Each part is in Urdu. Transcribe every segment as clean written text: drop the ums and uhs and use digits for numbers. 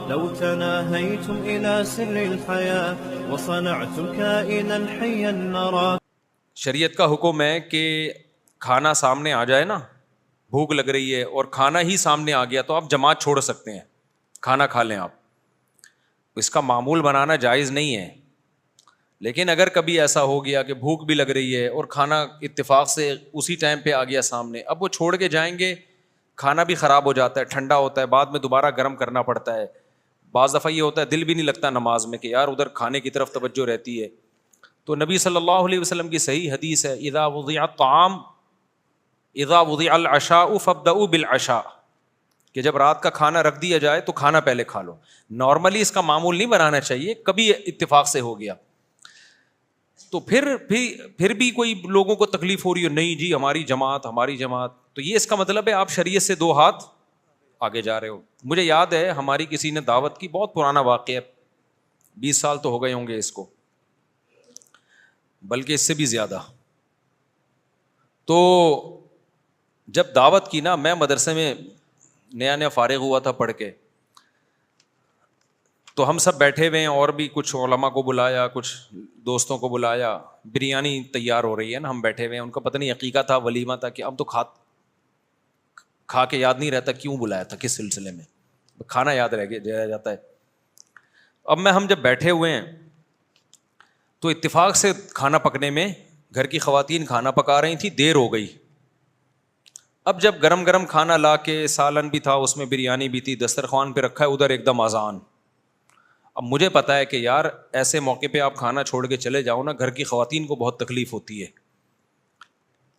لو تناهيتم إلى سر الحياة وصنعتم كائنا حيا نرى. شریعت کا حکم ہے کہ کھانا سامنے آ جائے نا، بھوک لگ رہی ہے اور کھانا ہی سامنے آ گیا تو آپ جماعت چھوڑ سکتے ہیں، کھانا کھا لیں آپ. اس کا معمول بنانا جائز نہیں ہے. لیکن اگر کبھی ایسا ہو گیا کہ بھوک بھی لگ رہی ہے اور کھانا اتفاق سے اسی ٹائم پہ آ گیا سامنے، اب وہ چھوڑ کے جائیں گے، کھانا بھی خراب ہو جاتا ہے، ٹھنڈا ہوتا ہے، بعد میں دوبارہ گرم کرنا پڑتا ہے. بعض دفعہ یہ ہوتا ہے دل بھی نہیں لگتا نماز میں کہ یار ادھر کھانے کی طرف توجہ رہتی ہے. تو نبی صلی اللہ علیہ وسلم کی صحیح حدیث ہے، اذا وضع الطعام اذا وضع العشاء فابدؤوا بالعشاء، کہ جب رات کا کھانا رکھ دیا جائے تو کھانا پہلے کھا لو. نارملی اس کا معمول نہیں بنانا چاہیے، کبھی اتفاق سے ہو گیا تو پھر بھی کوئی لوگوں کو تکلیف ہو رہی ہے، نہیں جی ہماری جماعت، تو یہ اس کا مطلب ہے آپ شریعت سے 2 ہاتھ آگے جا رہے ہو. مجھے یاد ہے ہماری کسی نے دعوت کی، بہت پرانا واقعہ، 20 سال تو ہو گئے ہوں گے اس کو، بلکہ اس سے بھی زیادہ. تو جب دعوت کی نا، میں مدرسے میں نیا فارغ ہوا تھا پڑھ کے، تو ہم سب بیٹھے ہوئے ہیں اور بھی کچھ علماء کو بلایا، کچھ دوستوں کو بلایا. بریانی تیار ہو رہی ہے نا، ہم بیٹھے ہوئے ہیں، ان کا پتہ نہیں عقیقہ تھا، ولیمہ تھا، کہ اب تو کھا کے یاد نہیں رہتا کیوں بلایا تھا، کس سلسلے میں، کھانا یاد رہ جاتا ہے. اب ہم جب بیٹھے ہوئے ہیں تو اتفاق سے کھانا پکنے میں گھر کی خواتین کھانا پکا رہی تھیں، دیر ہو گئی. اب جب گرم گرم کھانا لا کے، سالن بھی تھا اس میں، بریانی بھی تھی، دسترخوان پہ رکھا ہے، ادھر ایک دم اذان. اب مجھے پتا ہے کہ یار ایسے موقع پہ آپ کھانا چھوڑ کے چلے جاؤ نا، گھر کی خواتین کو بہت تکلیف ہوتی ہے،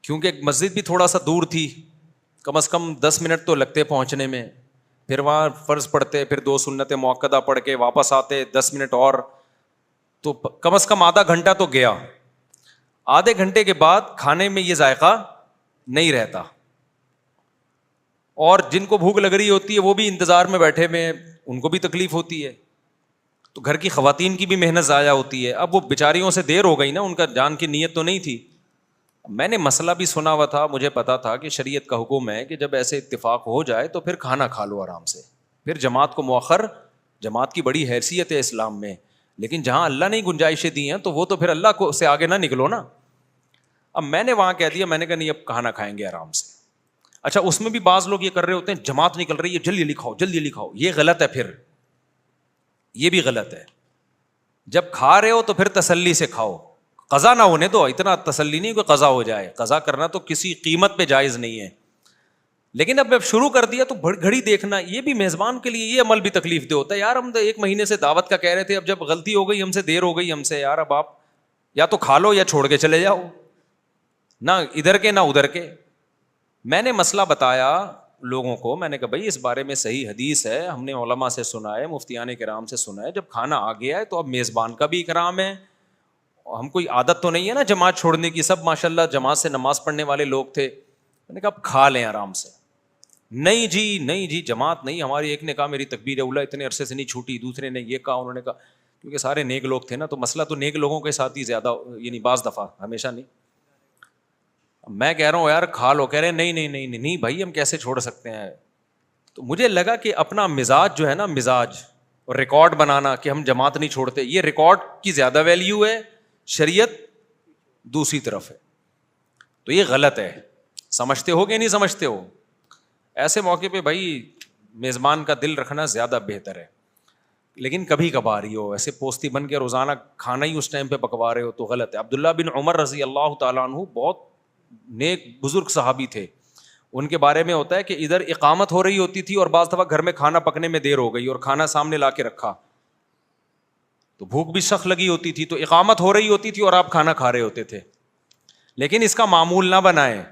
کیونکہ مسجد بھی تھوڑا سا دور تھی، کم از کم 10 منٹ تو لگتے پہنچنے میں، پھر وہاں فرض پڑھتے، پھر 2 سنت مؤکدہ پڑھ کے واپس آتے 10 منٹ اور، تو کم از کم آدھا گھنٹہ تو گیا. آدھے گھنٹے کے بعد کھانے میں یہ ذائقہ نہیں رہتا، اور جن کو بھوک لگ رہی ہوتی ہے وہ بھی انتظار میں بیٹھے ہوئے، ان کو بھی تکلیف ہوتی ہے، تو گھر کی خواتین کی بھی محنت ضائع ہوتی ہے. اب وہ بیچاریوں سے دیر ہو گئی نا، ان کا جان کی نیت تو نہیں تھی. میں نے مسئلہ بھی سنا ہوا تھا، مجھے پتا تھا کہ شریعت کا حکم ہے کہ جب ایسے اتفاق ہو جائے تو پھر کھانا کھا لو آرام سے، پھر جماعت کو مؤخر، جماعت کی بڑی حیثیت ہے اسلام میں، لیکن جہاں اللہ نے گنجائشیں دی ہیں تو وہ تو پھر اللہ کو سے آگے نہ نکلو نا. اب میں نے وہاں کہہ دیا، میں نے کہا نہیں اب کھانا کھائیں گے آرام سے. اچھا اس میں بھی بعض لوگ یہ کر رہے ہوتے ہیں، جماعت نکل رہی ہے جلدی لکھاؤ جلدی لکھاؤ، یہ غلط ہے، پھر یہ بھی غلط ہے. جب کھا رہے ہو تو پھر تسلی سے کھاؤ، قضا نہ ہونے دو، اتنا تسلی نہیں کہ قضا ہو جائے، قضا کرنا تو کسی قیمت پہ جائز نہیں ہے. لیکن اب شروع کر دیا تو گھڑی دیکھنا، یہ بھی میزبان کے لیے یہ عمل بھی تکلیف دہ ہوتا ہے. یار ہم تو 1 مہینے سے دعوت کا کہہ رہے تھے، اب جب غلطی ہو گئی ہم سے، دیر ہو گئی ہم سے، یار اب آپ یا تو کھا لو یا چھوڑ کے چلے جاؤ، نہ ادھر کے نہ ادھر کے. میں نے مسئلہ بتایا لوگوں کو، میں نے کہا بھائی اس بارے میں صحیح حدیث ہے، ہم نے علماء سے سنا ہے، مفتیان کرام سے سنا ہے، جب کھانا آ گیا ہے تو اب میزبان کا بھی اکرام ہے. ہم کوئی عادت تو نہیں ہے نا جماعت چھوڑنے کی، سب ماشاءاللہ جماعت سے نماز پڑھنے والے لوگ تھے. میں نے کہا اب کھا لیں آرام سے. نہیں جی جماعت نہیں ہماری. ایک نے کہا میری تکبیر اولیٰ اتنے عرصے سے نہیں چھوٹی، دوسرے نے یہ کہا، انہوں نے کہا، کیونکہ سارے نیک لوگ تھے نا، تو مسئلہ تو نیک لوگوں کے ساتھ ہی زیادہ، یعنی بعض دفعہ، ہمیشہ نہیں. میں کہہ رہا ہوں یار کھا لو، کہہ رہے نہیں بھائی ہم کیسے چھوڑ سکتے ہیں. تو مجھے لگا کہ اپنا مزاج جو ہے نا، مزاج اور ریکارڈ بنانا کہ ہم جماعت نہیں چھوڑتے، یہ ریکارڈ کی زیادہ ویلیو ہے، شریعت دوسری طرف ہے. تو یہ غلط ہے. سمجھتے ہو کہ نہیں سمجھتے ہو؟ ایسے موقع پہ بھائی میزبان کا دل رکھنا زیادہ بہتر ہے. لیکن کبھی کبھار ہی ہو، ایسے پوستی بن کے روزانہ کھانا ہی اس ٹائم پہ پکوا رہے ہو تو غلط ہے. عبداللہ بن عمر رضی اللہ تعالیٰ عنہ بہت نیک بزرگ صحابی تھے. ان کے بارے میں ہوتا ہے کہ ادھر اقامت ہو رہی ہوتی تھی اور بعض دفعہ گھر میں کھانا پکنے میں دیر ہو گئی اور کھانا سامنے لا کے رکھا تو بھوک بھی سخت لگی ہوتی تھی، تو اقامت ہو رہی ہوتی تھی اور آپ کھانا کھا رہے ہوتے تھے. لیکن اس کا معمول نہ بنائیں.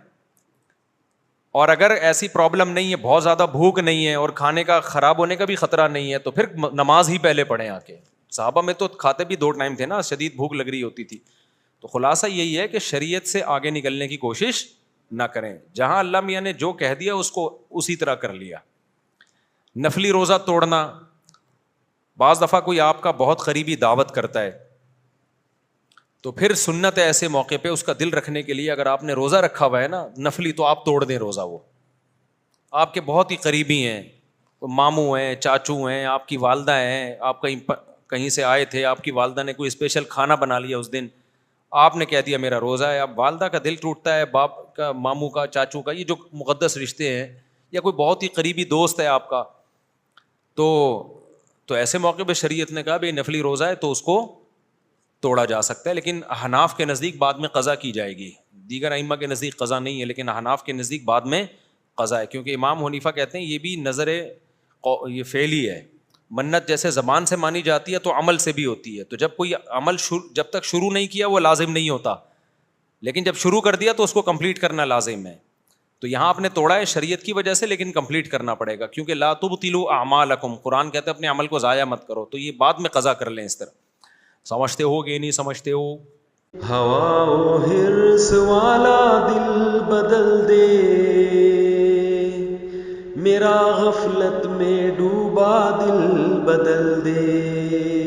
اور اگر ایسی پرابلم نہیں ہے، بہت زیادہ بھوک نہیں ہے اور کھانے کا خراب ہونے کا بھی خطرہ نہیں ہے، تو پھر نماز ہی پہلے پڑھیں آ کے. صحابہ میں تو کھاتے بھی 2 ٹائم تھے نا، شدید بھوک لگ رہی ہوتی تھی. تو خلاصہ یہی ہے کہ شریعت سے آگے نکلنے کی کوشش نہ کریں. جہاں اللہ میاں نے جو کہہ دیا اس کو اسی طرح کر لیا. نفلی روزہ توڑنا، بعض دفعہ کوئی آپ کا بہت قریبی دعوت کرتا ہے تو پھر سنت ہے ایسے موقع پہ اس کا دل رکھنے کے لیے، اگر آپ نے روزہ رکھا ہوا ہے نا نفلی، تو آپ توڑ دیں روزہ. وہ آپ کے بہت ہی قریبی ہیں، ماموں ہیں، چاچو ہیں، آپ کی والدہ ہیں، آپ کہیں سے آئے تھے، آپ کی والدہ نے کوئی اسپیشل کھانا بنا لیا اس دن، آپ نے کہہ دیا میرا روزہ ہے. اب والدہ کا دل ٹوٹتا ہے، باپ کا، ماموں کا، چاچو کا، یہ جو مقدس رشتے ہیں، یا کوئی بہت ہی قریبی دوست ہے آپ کا، تو ایسے موقع پہ شریعت نے کہا بھائی نفلی روزہ ہے تو اس کو توڑا جا سکتا ہے. لیکن احناف کے نزدیک بعد میں قضا کی جائے گی. دیگر ائمہ کے نزدیک قضا نہیں ہے، لیکن احناف کے نزدیک بعد میں قضا ہے، کیونکہ امام حنیفہ کہتے ہیں یہ بھی نظر یہ فعلی ہے. منت جیسے زبان سے مانی جاتی ہے تو عمل سے بھی ہوتی ہے. تو جب کوئی عمل جب تک شروع نہیں کیا وہ لازم نہیں ہوتا، لیکن جب شروع کر دیا تو اس کو کمپلیٹ کرنا لازم ہے. تو یہاں آپ نے توڑا ہے شریعت کی وجہ سے، لیکن کمپلیٹ کرنا پڑے گا، کیونکہ لا تبطلوا اعمالکم، قرآن کہتا ہے اپنے عمل کو ضائع مت کرو. تو یہ بعد میں قضا کر لیں اس طرح. سمجھتے ہو کہ نہیں سمجھتے ہو؟ ہوا و حرص والا دل بدل دے، میرا غفلت میں ڈوبا دل بدل دے.